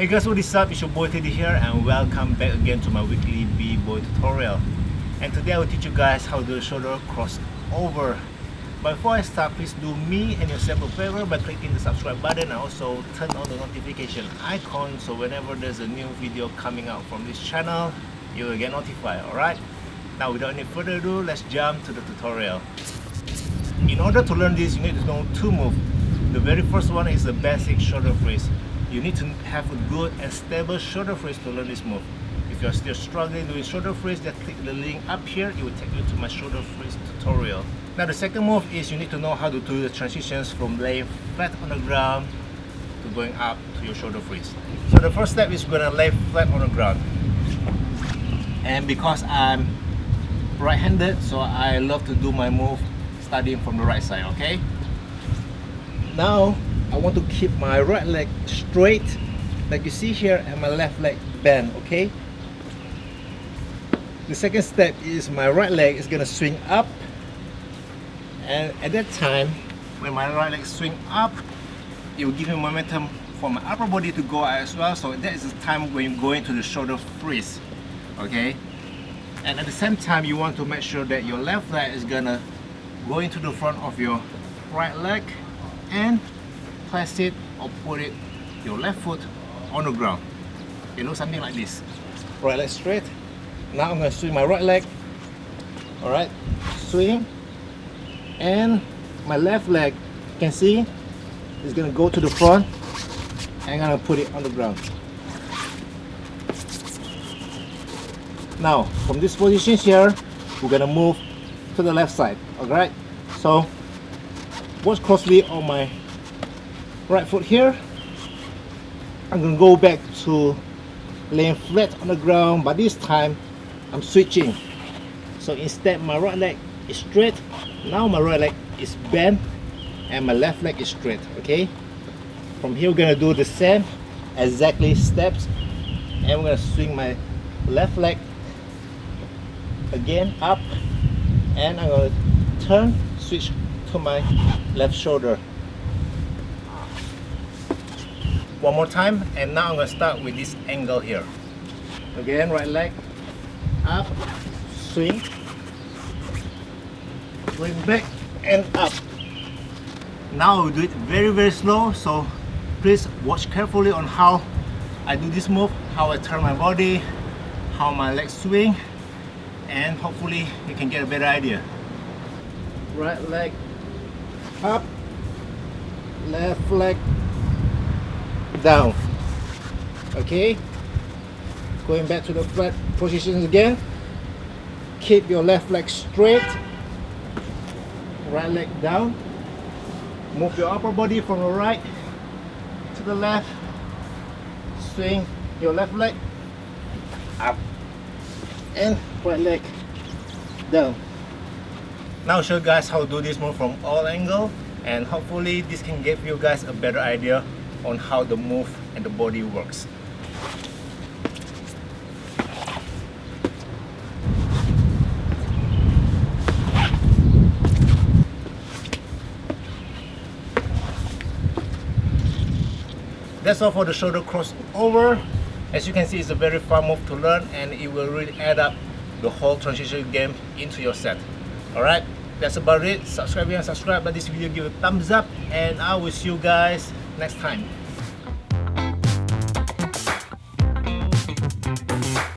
Hey guys, what is up? It's your boy Teddy here and welcome back again to my weekly B-boy tutorial. And today I will teach you guys how to do a shoulder crossover. But before I start, please do me and yourself a favor by clicking the subscribe button and also turn on the notification icon so whenever there's a new video coming out from this channel, you will get notified, alright? Now without any further ado, let's jump to the tutorial. In order to learn this, you need to know two moves. The very first one is the basic shoulder freeze. You need to have a good and stable shoulder freeze to learn this move. If you're still struggling doing shoulder freeze, just click the link up here. It will take you to my shoulder freeze tutorial. Now the second move is you need to know how to do the transitions from laying flat on the ground to going up to your shoulder freeze. So the first step is we're gonna lay flat on the ground. And because I'm right-handed, so I love to do my move starting from the right side, okay? Now I want to keep my right leg straight like you see here and my left leg bent, okay? The second step is my right leg is gonna swing up, and at that time when my right leg swing up, it will give me momentum for my upper body to go as well, so that is the time when you go into the shoulder freeze, okay? And at the same time you want to make sure that your left leg is gonna go into the front of your right leg and place it or put it your left foot on the ground. It looks something like this. Right leg straight. Now I'm going to swing my right leg. Alright, swing, and my left leg, you can see, is going to go to the front and I'm going to put it on the ground. Now from this position here, we're going to move to the left side. Alright, so watch closely on my right foot here. I'm going to go back to laying flat on the ground, but this time I'm switching. So instead my right leg is straight, now my right leg is bent and my left leg is straight, okay? From here we're going to do the same exactly steps, and we're going to swing my left leg again up, and I'm going to turn, switch to my left shoulder. One more time, and now I'm going to start with this angle here. Again, right leg up, swing, bring back and up. Now we do it very slow, so please watch carefully on how I do this move, how I turn my body, how my legs swing, and hopefully you can get a better idea. Right leg up, left leg down, okay? Going back to the flat positions again. Keep your left leg straight, right leg down. Move your upper body from the right to the left. Swing your left leg up and right leg down. Now I'll show you guys how to do this move from all angles, and hopefully this can give you guys a better idea on how the move and the body works. That's all for the shoulder crossover. As you can see, it's a very fun move to learn, and it will really add up the whole transition game into your set. Alright, that's about it. Subscribe and subscribe, but this video give a thumbs up, and I will see you guys next time.